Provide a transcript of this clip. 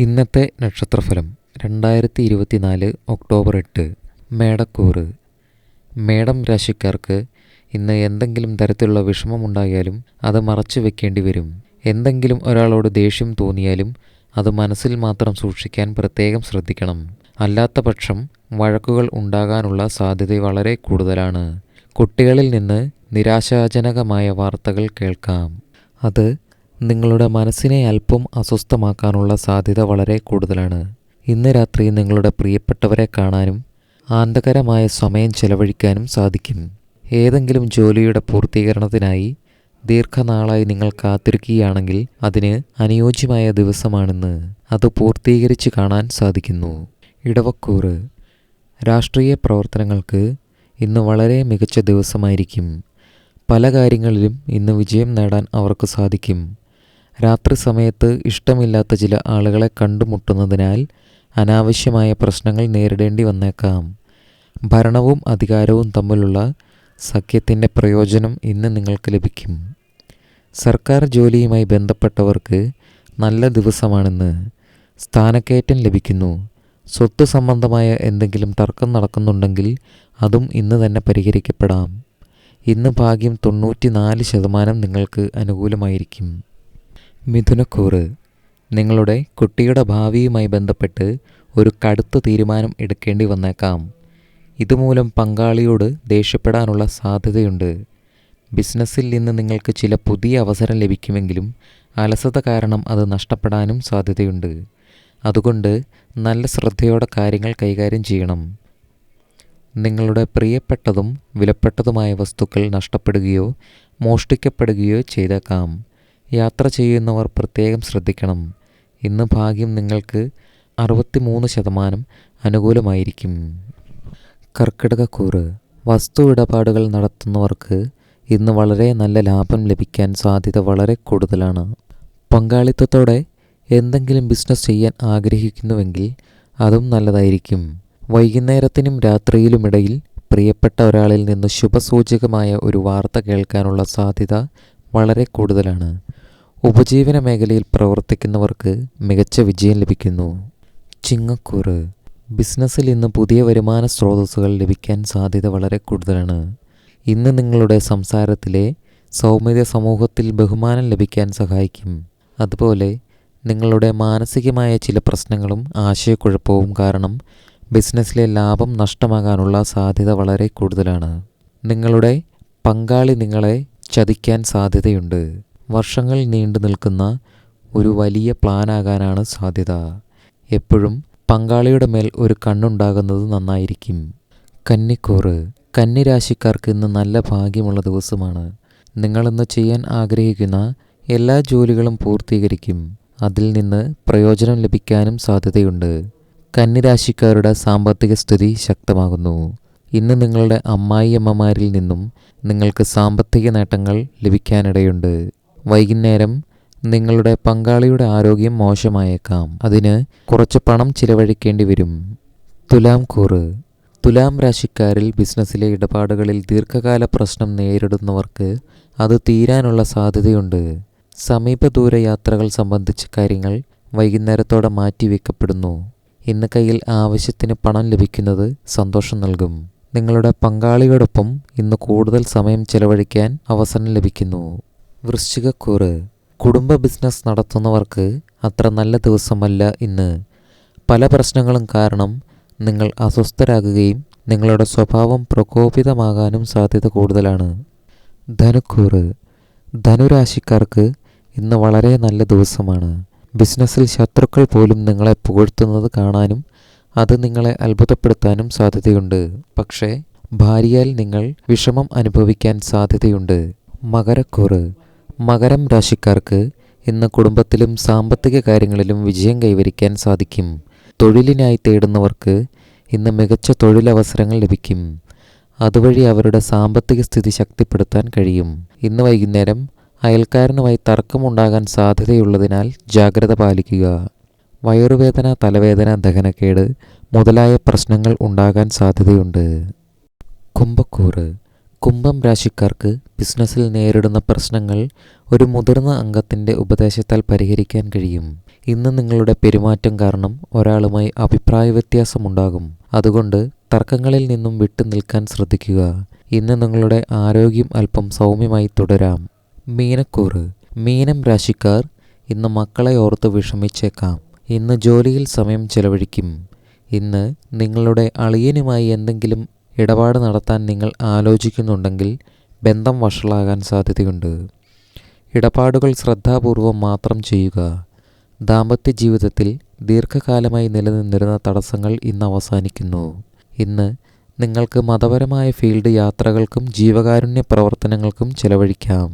ഇന്നത്തെ നക്ഷത്രഫലം 2024 ഒക്ടോബർ 8. മേടക്കൂറ്. മേടം രാശിക്കാർക്ക് ഇന്ന് എന്തെങ്കിലും തരത്തിലുള്ള വിഷമമുണ്ടായാലും അത് മറച്ചു വെക്കേണ്ടി വരും. എന്തെങ്കിലും ഒരാളോട് ദേഷ്യം തോന്നിയാലും അത് മനസ്സിൽ മാത്രം സൂക്ഷിക്കാൻ പ്രത്യേകം ശ്രദ്ധിക്കണം. അല്ലാത്ത പക്ഷം വഴക്കുകൾ ഉണ്ടാകാനുള്ള സാധ്യത വളരെ കൂടുതലാണ്. കുട്ടികളിൽ നിന്ന് നിരാശാജനകമായ വാർത്തകൾ കേൾക്കാം. അത് നിങ്ങളുടെ മനസ്സിനെ അല്പം അസ്വസ്ഥമാക്കാനുള്ള സാധ്യത വളരെ കൂടുതലാണ്. ഇന്ന് രാത്രി നിങ്ങളുടെ പ്രിയപ്പെട്ടവരെ കാണാനും ആനന്ദകരമായ സമയം ചെലവഴിക്കാനും സാധിക്കും. ഏതെങ്കിലും ജോലിയുടെ പൂർത്തീകരണത്തിനായി ദീർഘനാളായി നിങ്ങൾ കാത്തിരിക്കുകയാണെങ്കിൽ അതിന് അനുയോജ്യമായ ദിവസമാണെന്ന്. അത് പൂർത്തീകരിച്ച് കാണാൻ സാധിക്കുന്നു. ഇടവക്കൂറ്. രാഷ്ട്രീയ പ്രവർത്തനങ്ങൾക്ക് ഇന്ന് വളരെ മികച്ച ദിവസമായിരിക്കും. പല കാര്യങ്ങളിലും ഇന്ന് വിജയം നേടാൻ അവർക്ക് സാധിക്കും. രാത്രി സമയത്ത് ഇഷ്ടമില്ലാത്ത ചില ആളുകളെ കണ്ടുമുട്ടുന്നതിനാൽ അനാവശ്യമായ പ്രശ്നങ്ങൾ നേരിടേണ്ടി വന്നേക്കാം. ഭരണവും അധികാരവും തമ്മിലുള്ള സഖ്യത്തിൻ്റെ പ്രയോജനം ഇന്ന് നിങ്ങൾക്ക് ലഭിക്കും. സർക്കാർ ജോലിയുമായി ബന്ധപ്പെട്ടവർക്ക് നല്ല ദിവസമാണെന്ന്. സ്ഥാനക്കയറ്റം ലഭിക്കുന്നു. സ്വത്ത് സംബന്ധമായ എന്തെങ്കിലും തർക്കം നടക്കുന്നുണ്ടെങ്കിൽ അതും ഇന്ന് തന്നെ പരിഹരിക്കപ്പെടാം. ഇന്ന് ഭാഗ്യം 94% നിങ്ങൾക്ക് അനുകൂലമായിരിക്കും. മിഥുനക്കൂറ്. നിങ്ങളുടെ കുട്ടിയുടെ ഭാവിയുമായി ബന്ധപ്പെട്ട് ഒരു കടുത്ത തീരുമാനം എടുക്കേണ്ടി വന്നേക്കാം. ഇതുമൂലം പങ്കാളിയോട് ദേഷ്യപ്പെടാനുള്ള സാധ്യതയുണ്ട്. ബിസിനസ്സിൽ നിന്ന് നിങ്ങൾക്ക് ചില പുതിയ അവസരം ലഭിക്കുമെങ്കിലും അലസത കാരണം അത് നഷ്ടപ്പെടാനും സാധ്യതയുണ്ട്. അതുകൊണ്ട് നല്ല ശ്രദ്ധയോടെ കാര്യങ്ങൾ കൈകാര്യം ചെയ്യണം. നിങ്ങളുടെ പ്രിയപ്പെട്ടതും വിലപ്പെട്ടതുമായ വസ്തുക്കൾ നഷ്ടപ്പെടുകയോ മോഷ്ടിക്കപ്പെടുകയോ ചെയ്തേക്കാം. യാത്ര ചെയ്യുന്നവർ പ്രത്യേകം ശ്രദ്ധിക്കണം. ഇന്ന് ഭാഗ്യം നിങ്ങൾക്ക് 63% അനുകൂലമായിരിക്കും. കർക്കിടകക്കൂറ്. വസ്തു ഇടപാടുകൾ നടത്തുന്നവർക്ക് ഇന്ന് വളരെ നല്ല ലാഭം ലഭിക്കാൻ സാധ്യത വളരെ കൂടുതലാണ്. പങ്കാളിത്തത്തോടെ എന്തെങ്കിലും ബിസിനസ് ചെയ്യാൻ ആഗ്രഹിക്കുന്നുവെങ്കിൽ അതും നല്ലതായിരിക്കും. വൈകുന്നേരത്തിനും രാത്രിയിലുമിടയിൽ പ്രിയപ്പെട്ട ഒരാളിൽ നിന്ന് ശുഭസൂചകമായ ഒരു വാർത്ത കേൾക്കാനുള്ള സാധ്യത വളരെ കൂടുതലാണ്. ഉപജീവന മേഖലയിൽ പ്രവർത്തിക്കുന്നവർക്ക് മികച്ച വിജയം ലഭിക്കുന്നു. ചിങ്ങക്കൂറ്. ബിസിനസ്സിൽ ഇന്ന് പുതിയ വരുമാന സ്രോതസ്സുകൾ ലഭിക്കാൻ സാധ്യത വളരെ കൂടുതലാണ്. ഇന്ന് നിങ്ങളുടെ സംസാരത്തിലെ സൗമ്യത സമൂഹത്തിൽ ബഹുമാനം ലഭിക്കാൻ സഹായിക്കും. അതുപോലെ നിങ്ങളുടെ മാനസികമായ ചില പ്രശ്നങ്ങളും ആശയക്കുഴപ്പവും കാരണം ബിസിനസ്സിലെ ലാഭം നഷ്ടമാകാനുള്ള സാധ്യത വളരെ കൂടുതലാണ്. നിങ്ങളുടെ പങ്കാളി നിങ്ങളെ ചതിക്കാൻ സാധ്യതയുണ്ട്. വർഷങ്ങൾ നീണ്ടു നിൽക്കുന്ന ഒരു വലിയ പ്ലാനാകാനാണ് സാധ്യത. എപ്പോഴും പങ്കാളിയുടെ മേൽ ഒരു കണ്ണുണ്ടാകുന്നത് നന്നായിരിക്കും. കന്നിക്കൂറ്. കന്നിരാശിക്കാർക്ക് ഇന്ന് നല്ല ഭാഗ്യമുള്ള ദിവസമാണ്. നിങ്ങളിന്ന് ചെയ്യാൻ ആഗ്രഹിക്കുന്ന എല്ലാ ജോലികളും പൂർത്തീകരിക്കും. അതിൽ നിന്ന് പ്രയോജനം ലഭിക്കാനും സാധ്യതയുണ്ട്. കന്നിരാശിക്കാരുടെ സാമ്പത്തിക സ്ഥിതി ശക്തമാകുന്നു. ഇന്ന് നിങ്ങളുടെ അമ്മായിയമ്മമാരിൽ നിന്നും നിങ്ങൾക്ക് സാമ്പത്തിക നേട്ടങ്ങൾ ലഭിക്കാനിടയുണ്ട്. വൈകുന്നേരം നിങ്ങളുടെ പങ്കാളിയുടെ ആരോഗ്യം മോശമായേക്കാം. അതിന് കുറച്ച് പണം ചിലവഴിക്കേണ്ടി വരും. തുലാം കൂറ്. തുലാം രാശിക്കാരിൽ ബിസിനസ്സിലെ ഇടപാടുകളിൽ ദീർഘകാല പ്രശ്നം നേരിടുന്നവർക്ക് അത് തീരാനുള്ള സാധ്യതയുണ്ട്. സമീപദൂര യാത്രകൾ സംബന്ധിച്ച കാര്യങ്ങൾ വൈകുന്നേരത്തോടെ മാറ്റിവെക്കപ്പെടുന്നു. ഇന്ന് കയ്യിൽ ആവശ്യത്തിന് പണം ലഭിക്കുന്നത് സന്തോഷം നൽകും. നിങ്ങളുടെ പങ്കാളിയോടൊപ്പം ഇന്ന് കൂടുതൽ സമയം ചെലവഴിക്കാൻ അവസരം ലഭിക്കുന്നു. വൃശ്ചികക്കൂറ്. കുടുംബ ബിസിനസ് നടത്തുന്നവർക്ക് അത്ര നല്ല ദിവസമല്ല ഇന്ന്. പല പ്രശ്നങ്ങളും കാരണം നിങ്ങൾ അസ്വസ്ഥരാകുകയും നിങ്ങളുടെ സ്വഭാവം പ്രകോപിതമാകാനും സാധ്യത കൂടുതലാണ്. ധനുക്കൂറ്. ധനുരാശിക്കാർക്ക് ഇന്ന് വളരെ നല്ല ദിവസമാണ്. ബിസിനസ്സിൽ ശത്രുക്കൾ പോലും നിങ്ങളെ പുകഴ്ത്തുന്നത് കാണാനും അത് നിങ്ങളെ അത്ഭുതപ്പെടുത്താനും സാധ്യതയുണ്ട്. പക്ഷേ ഭാര്യയാൽ നിങ്ങൾ വിഷമം അനുഭവിക്കാൻ സാധ്യതയുണ്ട്. മകരക്കൂറ്. മകരം രാശിക്കാർക്ക് ഇന്ന് കുടുംബത്തിലും സാമ്പത്തിക കാര്യങ്ങളിലും വിജയം കൈവരിക്കാൻ സാധിക്കും. തൊഴിലിനായി തേടുന്നവർക്ക് ഇന്ന് മികച്ച തൊഴിലവസരങ്ങൾ ലഭിക്കും. അതുവഴി അവരുടെ സാമ്പത്തിക സ്ഥിതി ശക്തിപ്പെടുത്താൻ കഴിയും. ഇന്ന് വൈകുന്നേരം അയൽക്കാരനുമായി തർക്കമുണ്ടാകാൻ സാധ്യതയുള്ളതിനാൽ ജാഗ്രത പാലിക്കുക. വയറുവേദന, തലവേദന, ദഹനക്കേട് മുതലായ പ്രശ്നങ്ങൾ ഉണ്ടാകാൻ സാധ്യതയുണ്ട്. കുംഭക്കൂറ്. കുംഭം രാശിക്കാർക്ക് ബിസിനസ്സിൽ നേരിടുന്ന പ്രശ്നങ്ങൾ ഒരു മുതിർന്ന അംഗത്തിൻ്റെ ഉപദേശത്താൽ പരിഹരിക്കാൻ കഴിയും. ഇന്ന് നിങ്ങളുടെ പെരുമാറ്റം കാരണം ഒരാളുമായി അഭിപ്രായ വ്യത്യാസമുണ്ടാകും. അതുകൊണ്ട് തർക്കങ്ങളിൽ നിന്നും വിട്ടു നിൽക്കാൻ ശ്രദ്ധിക്കുക. ഇന്ന് നിങ്ങളുടെ ആരോഗ്യം അല്പം സൗമ്യമായി തുടരാം. മീനക്കൂറ്. മീനം രാശിക്കാർ ഇന്ന് മക്കളെ ഓർത്ത് വിഷമിച്ചേക്കാം. ഇന്ന് ജോലിയിൽ സമയം ചെലവഴിക്കും. ഇന്ന് നിങ്ങളുടെ അളിയനുമായി എന്തെങ്കിലും ഇടപാട് നടത്താൻ നിങ്ങൾ ആലോചിക്കുന്നുണ്ടെങ്കിൽ ബന്ധം വഷളാകാൻ സാധ്യതയുണ്ട്. ഇടപാടുകൾ ശ്രദ്ധാപൂർവം മാത്രം ചെയ്യുക. ദാമ്പത്യ ജീവിതത്തിൽ ദീർഘകാലമായി നിലനിന്നിരുന്ന തടസ്സങ്ങൾ ഇന്ന് അവസാനിക്കുന്നു. ഇന്ന് നിങ്ങൾക്ക് മതപരമായ ഫീൽഡ് യാത്രകൾക്കും ജീവകാരുണ്യ പ്രവർത്തനങ്ങൾക്കും ചെലവഴിക്കാം.